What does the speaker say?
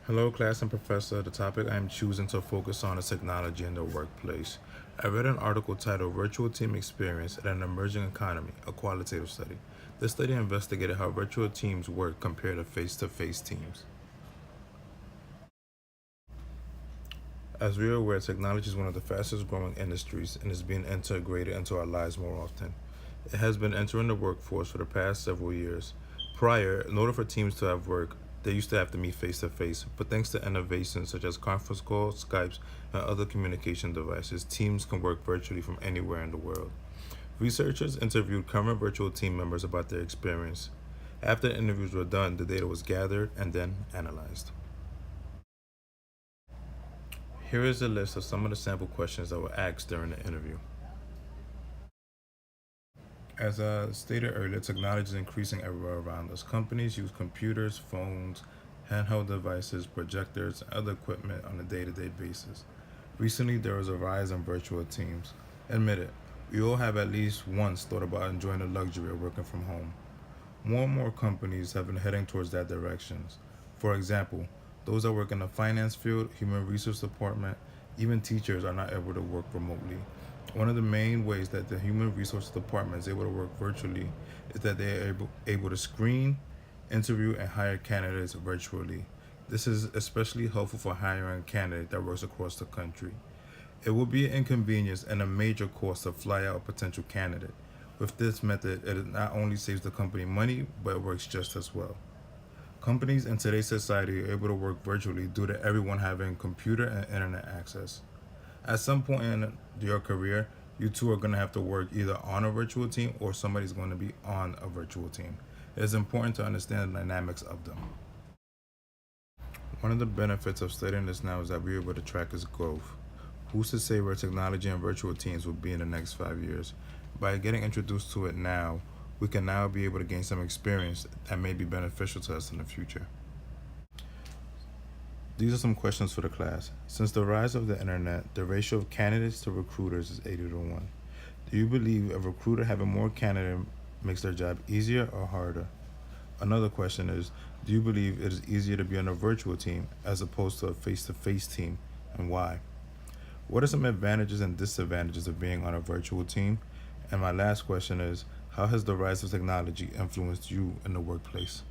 Hello, class and professor. The topic I am choosing to focus on is technology in the workplace. I read an article titled Virtual Team Experience in an Emerging Economy, a qualitative study. This study investigated how virtual teams work compared to face teams. As we are aware, technology is one of the fastest growing industries and is being integrated into our lives more often. It has been entering the workforce for the past several years. Prior, in order for teams to have work, they used to have to meet face to face, but thanks to innovations such as conference calls, Skypes, and other communication devices, teams can work virtually from anywhere in the world. Researchers interviewed current virtual team members about their experience. After the interviews were done, the data was gathered and then analyzed. Here is a list of some of the sample questions that were asked during the interview. As I stated earlier, technology is increasing everywhere around us. Companies use computers, phones, handheld devices, projectors, and other equipment on a day to day basis. Recently, there was a rise in virtual teams. Admit it, we all have at least once thought about enjoying the luxury of working from home. More and more companies have been heading towards that direction. For example, those that work in the finance field, human resource department, even teachers are not able to work remotely. One of the main ways that the human resource department is able to work virtually is that they are able to screen, interview, and hire candidates virtually. This is especially helpful for hiring a candidate that works across the country. It will be an inconvenience and a major cost to fly out a potential candidate. With this method, it not only saves the company money, but it works just as well. Companies in today's society are able to work virtually due to everyone having computer and internet access. At some point in your career, you two are going to have to work either on a virtual team or somebody's going to be on a virtual team. It is important to understand the dynamics of them. One of the benefits of studying this now is that we're able to track its growth. Who's to say where technology and virtual teams will be in the next 5 years? By getting introduced to it now, we can now be able to gain some experience that may be beneficial to us in the future. These are some questions for the class. Since the rise of the internet, the ratio of candidates to recruiters is 80 to 1. Do you believe a recruiter having more candidates makes their job easier or harder? Another question is, do you believe it is easier to be on a virtual team as opposed to a face to face team, and why? What are some advantages and disadvantages of being on a virtual team? And my last question is, how has the rise of technology influenced you in the workplace?